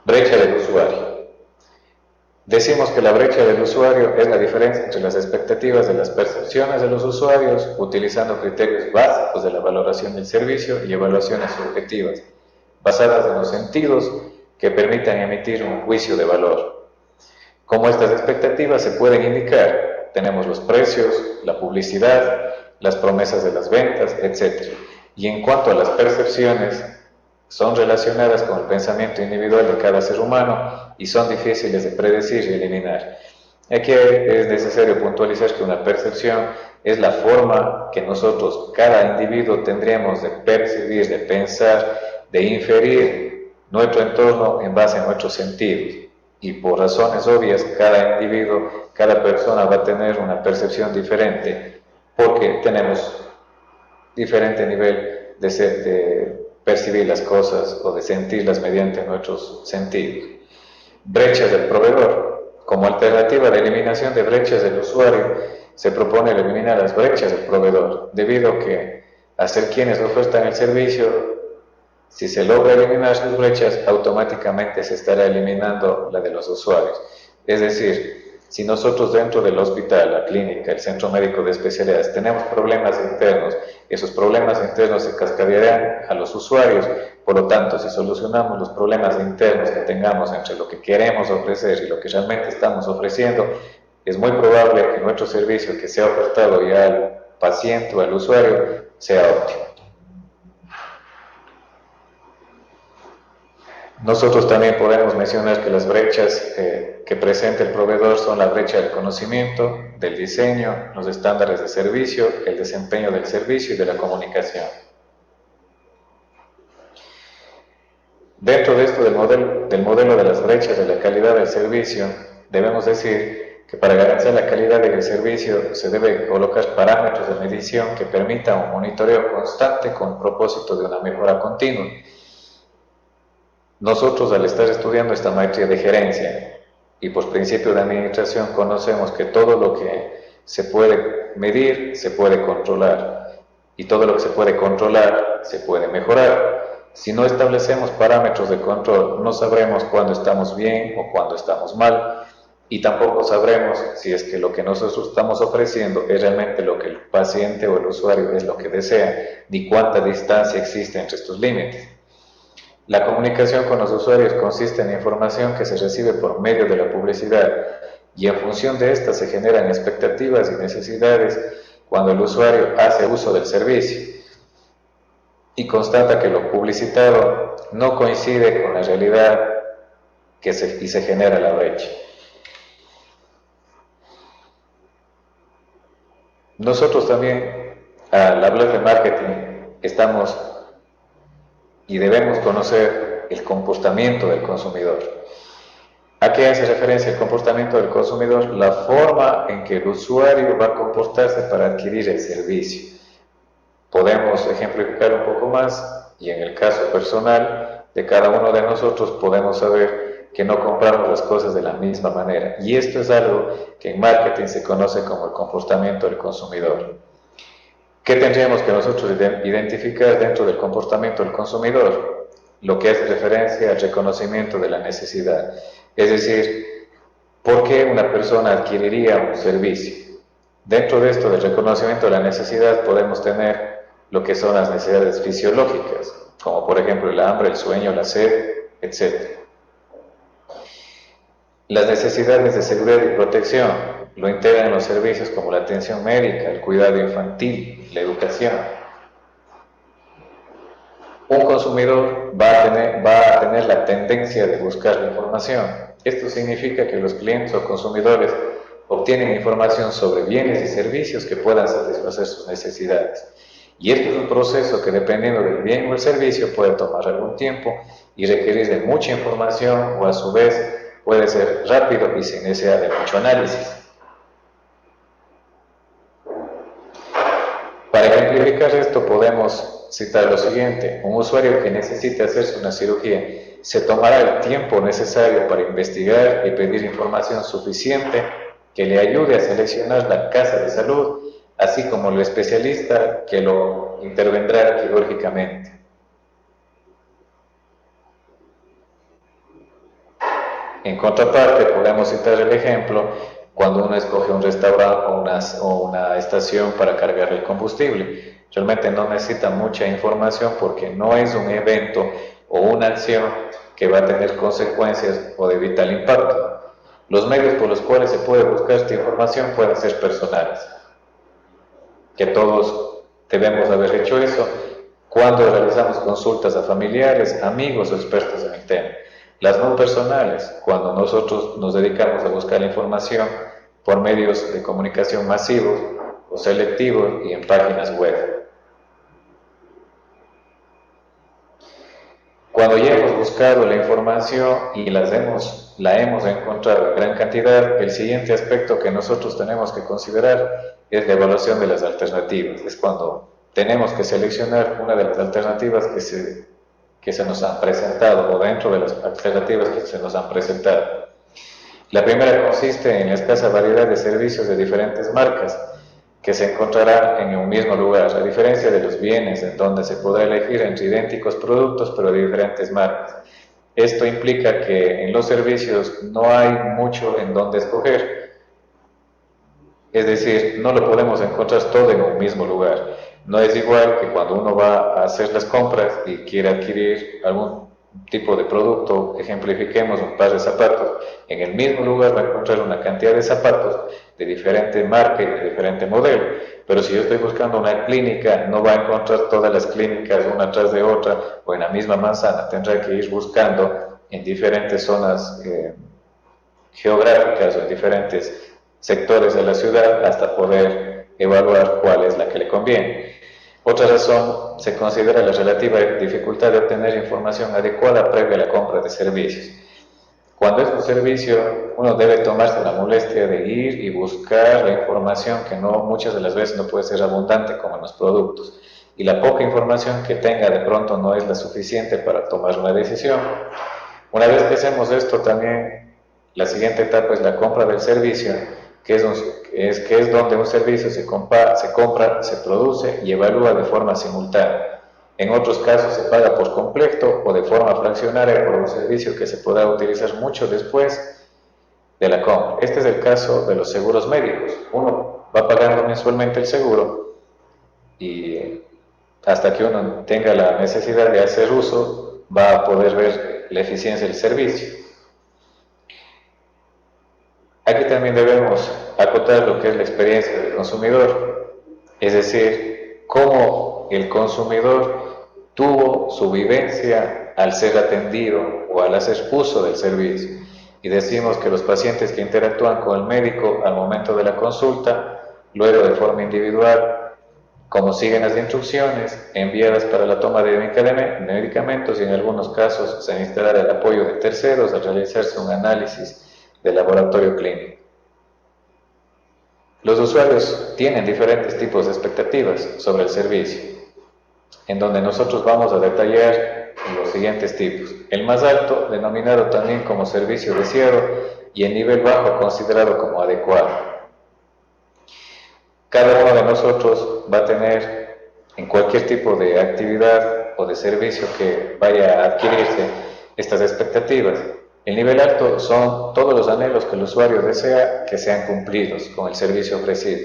Brecha del usuario. Decimos que la brecha del usuario es la diferencia entre las expectativas de las percepciones de los usuarios utilizando criterios básicos de la valoración del servicio y evaluaciones subjetivas, basadas en los sentidos que permitan emitir un juicio de valor. Como estas expectativas se pueden indicar, tenemos los precios, la publicidad, las promesas de las ventas, etc. Y en cuanto a las percepciones, son relacionadas con el pensamiento individual de cada ser humano y son difíciles de predecir y eliminar. Aquí es necesario puntualizar que una percepción es la forma que nosotros, cada individuo, tendríamos de percibir, de pensar, de inferir nuestro entorno en base a nuestros sentidos. Y por razones obvias, cada individuo, cada persona va a tener una percepción diferente, porque tenemos diferente nivel de percibir las cosas o de sentirlas mediante nuestros sentidos. Brechas del proveedor. Como alternativa de eliminación de brechas del usuario, se propone eliminar las brechas del proveedor, debido a que al ser quienes ofertan el servicio, si se logra eliminar sus brechas, automáticamente se estará eliminando la de los usuarios. Es decir, si nosotros dentro del hospital, la clínica, el centro médico de especialidades tenemos problemas internos, esos problemas internos se cascadearán a los usuarios. Por lo tanto, si solucionamos los problemas internos que tengamos entre lo que queremos ofrecer y lo que realmente estamos ofreciendo, es muy probable que nuestro servicio que sea ofertado ya al paciente o al usuario sea óptimo. Nosotros también podemos mencionar que las brechas que presenta el proveedor son la brecha del conocimiento, del diseño, los estándares de servicio, el desempeño del servicio y de la comunicación. Dentro de esto del modelo de las brechas de la calidad del servicio, debemos decir que para garantizar la calidad del servicio se deben colocar parámetros de medición que permitan un monitoreo constante con propósito de una mejora continua. Nosotros, al estar estudiando esta maestría de gerencia y por principio de administración, conocemos que todo lo que se puede medir se puede controlar, y todo lo que se puede controlar se puede mejorar. Si no establecemos parámetros de control, no sabremos cuándo estamos bien o cuándo estamos mal, y tampoco sabremos si es que lo que nosotros estamos ofreciendo es realmente lo que el paciente o el usuario es lo que desea, ni cuánta distancia existe entre estos límites. La comunicación con los usuarios consiste en información que se recibe por medio de la publicidad, y en función de esta se generan expectativas y necesidades cuando el usuario hace uso del servicio y constata que lo publicitado no coincide con la realidad y se genera la brecha. Nosotros también, al hablar de marketing, estamos y debemos conocer el comportamiento del consumidor. ¿A qué hace referencia el comportamiento del consumidor? La forma en que el usuario va a comportarse para adquirir el servicio. Podemos ejemplificar un poco más, y en el caso personal de cada uno de nosotros podemos saber que no compramos las cosas de la misma manera, y esto es algo que en marketing se conoce como el comportamiento del consumidor. ¿Qué tendríamos que nosotros identificar dentro del comportamiento del consumidor? Lo que hace referencia al reconocimiento de la necesidad. Es decir, ¿por qué una persona adquiriría un servicio? Dentro de esto del reconocimiento de la necesidad podemos tener lo que son las necesidades fisiológicas, como por ejemplo el hambre, el sueño, la sed, etc. Las necesidades de seguridad y protección lo integran los servicios como la atención médica, el cuidado infantil, la educación. Un consumidor va a tener la tendencia de buscar la información. Esto significa que los clientes o consumidores obtienen información sobre bienes y servicios que puedan satisfacer sus necesidades. Y esto es un proceso que, dependiendo del bien o el servicio, puede tomar algún tiempo y requerir de mucha información, o a su vez puede ser rápido y sin necesidad de mucho análisis. Para ejemplificar esto podemos citar lo siguiente: un usuario que necesite hacerse una cirugía se tomará el tiempo necesario para investigar y pedir información suficiente que le ayude a seleccionar la casa de salud, así como el especialista que lo intervendrá quirúrgicamente. En contraparte, podemos citar el ejemplo cuando uno escoge un restaurante o una estación para cargar el combustible. Realmente no necesita mucha información porque no es un evento o una acción que va a tener consecuencias o de vital impacto. Los medios por los cuales se puede buscar esta información pueden ser personales, que todos debemos haber hecho eso cuando realizamos consultas a familiares, amigos o expertos en el tema. Las no personales, cuando nosotros nos dedicamos a buscar la información por medios de comunicación masivos o selectivos y en páginas web. Cuando ya hemos buscado la información y la hemos encontrado en gran cantidad, el siguiente aspecto que nosotros tenemos que considerar es la evaluación de las alternativas. Es cuando tenemos que seleccionar una de las alternativas que se nos han presentado o dentro de las alternativas que se nos han presentado. La primera consiste en la escasa variedad de servicios de diferentes marcas que se encontrarán en un mismo lugar, a diferencia de los bienes en donde se podrá elegir entre idénticos productos pero de diferentes marcas. Esto implica que en los servicios no hay mucho en donde escoger, es decir, no lo podemos encontrar todo en un mismo lugar. No es igual que cuando uno va a hacer las compras y quiere adquirir algún tipo de producto, ejemplifiquemos un par de zapatos, en el mismo lugar va a encontrar una cantidad de zapatos de diferente marca y de diferente modelo, pero si yo estoy buscando una clínica, no va a encontrar todas las clínicas una tras de otra o en la misma manzana, tendrá que ir buscando en diferentes zonas geográficas o en diferentes sectores de la ciudad hasta poder evaluar cuál es la que le conviene. Otra razón se considera la relativa dificultad de obtener información adecuada previa a la compra de servicios. Cuando es un servicio, uno debe tomarse la molestia de ir y buscar la información que muchas de las veces no puede ser abundante como en los productos. Y la poca información que tenga de pronto no es la suficiente para tomar una decisión. Una vez que hacemos esto, también la siguiente etapa es la compra del servicio, que es donde un servicio se compra, se produce y evalúa de forma simultánea. En otros casos se paga por completo o de forma fraccionaria por un servicio que se podrá utilizar mucho después de la compra. Este es el caso de los seguros médicos. Uno va pagando mensualmente el seguro y hasta que uno tenga la necesidad de hacer uso, va a poder ver la eficiencia del servicio. Aquí también debemos acotar lo que es la experiencia del consumidor, es decir, cómo el consumidor tuvo su vivencia al ser atendido o al hacer uso del servicio. Y decimos que los pacientes que interactúan con el médico al momento de la consulta, luego de forma individual, como siguen las instrucciones enviadas para la toma de medicamentos y en algunos casos se necesitará el apoyo de terceros al realizarse un análisis de laboratorio clínico. Los usuarios tienen diferentes tipos de expectativas sobre el servicio, en donde nosotros vamos a detallar los siguientes tipos. El más alto, denominado también como servicio deseado, y el nivel bajo, considerado como adecuado. Cada uno de nosotros va a tener en cualquier tipo de actividad o de servicio que vaya a adquirirse estas expectativas. El nivel alto son todos los anhelos que el usuario desea que sean cumplidos con el servicio ofrecido.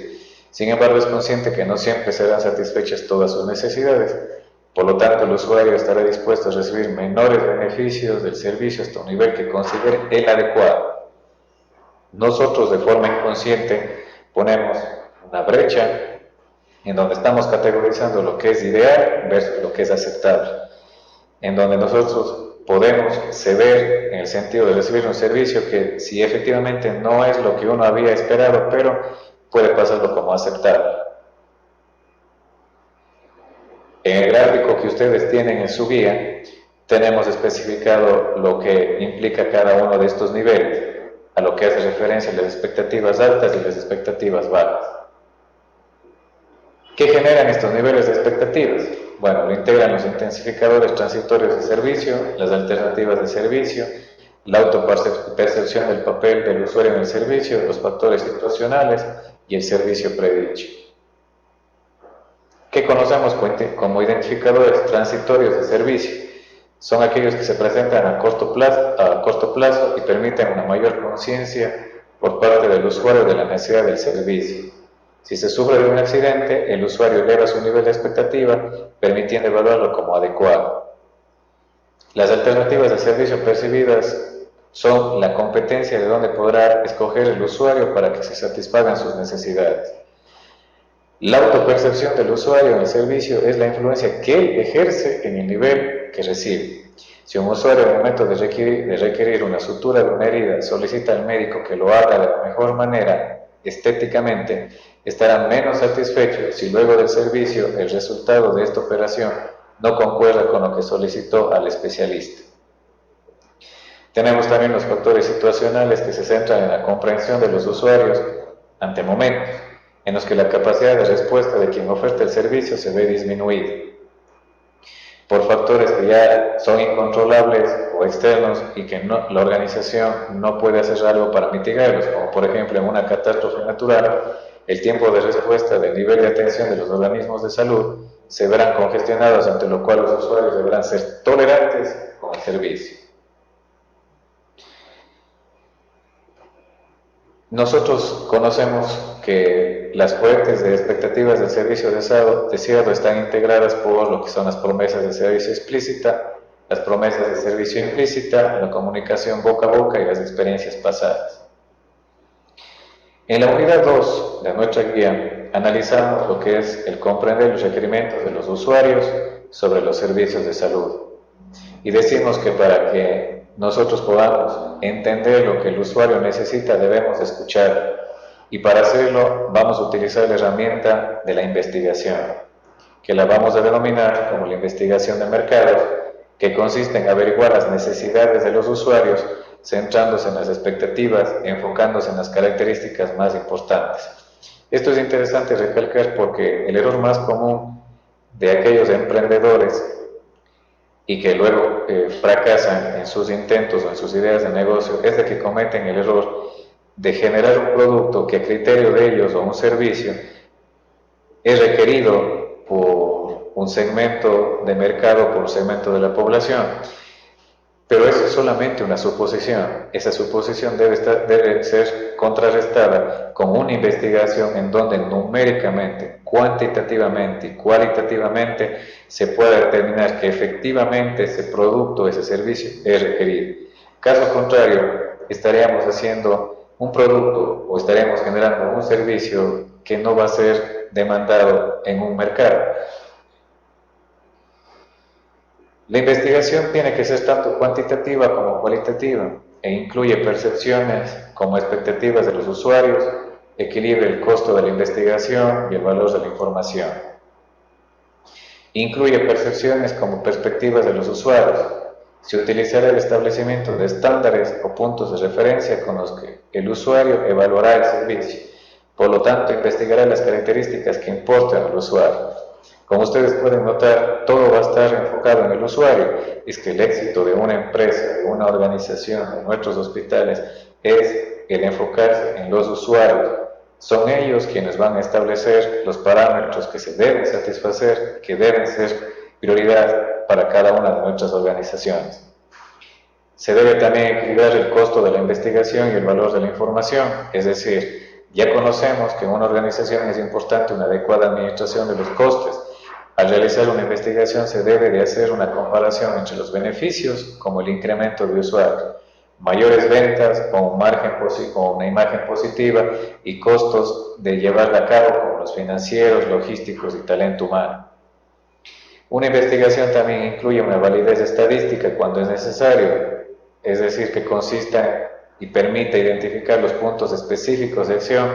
Sin embargo, es consciente que no siempre serán satisfechas todas sus necesidades. Por lo tanto, el usuario estará dispuesto a recibir menores beneficios del servicio hasta un nivel que considere el adecuado. Nosotros, de forma inconsciente, ponemos una brecha en donde estamos categorizando lo que es ideal versus lo que es aceptable, en donde nosotros podemos ceder en el sentido de recibir un servicio que si efectivamente no es lo que uno había esperado, pero puede pasarlo como aceptable. En el gráfico que ustedes tienen en su guía, tenemos especificado lo que implica cada uno de estos niveles, a lo que hace referencia a las expectativas altas y las expectativas bajas. ¿Qué generan estos niveles de expectativas? Bueno, lo integran los intensificadores transitorios de servicio, las alternativas de servicio, la autopercepción del papel del usuario en el servicio, los factores situacionales y el servicio predicho. ¿Qué conocemos como identificadores transitorios de servicio? Son aquellos que se presentan a corto plazo y permiten una mayor conciencia por parte del usuario de la necesidad del servicio. Si se sufre de un accidente, el usuario eleva su nivel de expectativa, permitiendo evaluarlo como adecuado. Las alternativas de servicio percibidas son la competencia de donde podrá escoger el usuario para que se satisfagan sus necesidades. La autopercepción del usuario en el servicio es la influencia que él ejerce en el nivel que recibe. Si un usuario al momento de requerir una sutura de una herida solicita al médico que lo haga de la mejor manera estéticamente, estará menos satisfecho si luego del servicio el resultado de esta operación no concuerda con lo que solicitó al especialista. Tenemos también los factores situacionales que se centran en la comprensión de los usuarios ante momentos en los que la capacidad de respuesta de quien oferta el servicio se ve disminuida por factores que ya son incontrolables o externos y que la organización no puede hacer algo para mitigarlos, como por ejemplo en una catástrofe natural, el tiempo de respuesta del nivel de atención de los organismos de salud se verán congestionados, ante lo cual los usuarios deberán ser tolerantes con el servicio. Nosotros conocemos que las fuentes de expectativas del servicio deseado están integradas por lo que son las promesas de servicio explícita, las promesas de servicio implícita, la comunicación boca a boca y las experiencias pasadas. En la unidad 2 de nuestra guía analizamos lo que es el comprender los requerimientos de los usuarios sobre los servicios de salud. Y decimos que para que nosotros podamos entender lo que el usuario necesita, debemos escuchar. Y para hacerlo vamos a utilizar la herramienta de la investigación, que la vamos a denominar como la investigación de mercados, que consiste en averiguar las necesidades de los usuarios, centrándose en las expectativas, enfocándose en las características más importantes. Esto es interesante recalcar porque el error más común de aquellos emprendedores y que luego fracasan en sus intentos o en sus ideas de negocio es de que cometen el error de generar un producto que a criterio de ellos o un servicio es requerido por un segmento de mercado, por un segmento de la población. Pero eso es solamente una suposición. Esa suposición debe ser contrarrestada con una investigación en donde numéricamente, cuantitativamente y cualitativamente se pueda determinar que efectivamente ese producto, ese servicio es requerido. Caso contrario, estaríamos haciendo un producto o estaríamos generando un servicio que no va a ser demandado en un mercado. La investigación tiene que ser tanto cuantitativa como cualitativa e incluye percepciones como expectativas de los usuarios, equilibra el costo de la investigación y el valor de la información. Incluye percepciones como perspectivas de los usuarios. Se utilizará el establecimiento de estándares o puntos de referencia con los que el usuario evaluará el servicio. Por lo tanto, investigará las características que importan al usuario. Como ustedes pueden notar, todo va a estar enfocado en el usuario. Es que el éxito de una empresa, de una organización, de nuestros hospitales, es el enfocarse en los usuarios. Son ellos quienes van a establecer los parámetros que se deben satisfacer, que deben ser prioridad para cada una de nuestras organizaciones. Se debe también equilibrar el costo de la investigación y el valor de la información, es decir, ya conocemos que en una organización es importante una adecuada administración de los costes. Al realizar una investigación se debe de hacer una comparación entre los beneficios, como el incremento de usuarios, mayores ventas con una imagen positiva y costos de llevarla a cabo como los financieros, logísticos y talento humano. Una investigación también incluye una validez estadística cuando es necesario, es decir, que consista y permite identificar los puntos específicos de acción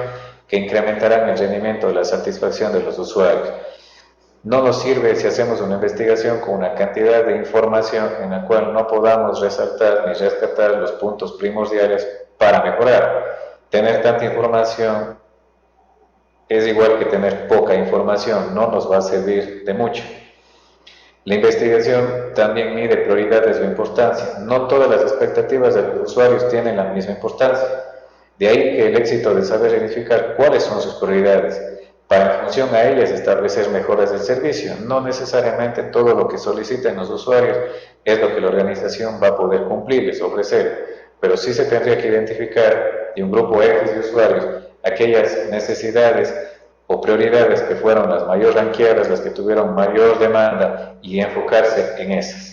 que incrementarán el rendimiento de la satisfacción de los usuarios. No nos sirve si hacemos una investigación con una cantidad de información en la cual no podamos resaltar ni rescatar los puntos primordiales para mejorar. Tener tanta información es igual que tener poca información, no nos va a servir de mucho. La investigación también mide prioridades o importancia. No todas las expectativas de los usuarios tienen la misma importancia. De ahí que el éxito de saber identificar cuáles son sus prioridades, para en función a ellas establecer mejoras del servicio. No necesariamente todo lo que soliciten los usuarios es lo que la organización va a poder cumplirles, ofrecer, pero sí se tendría que identificar de un grupo X de usuarios aquellas necesidades o prioridades que fueron las mayor ranqueadas, las que tuvieron mayor demanda y enfocarse en esas.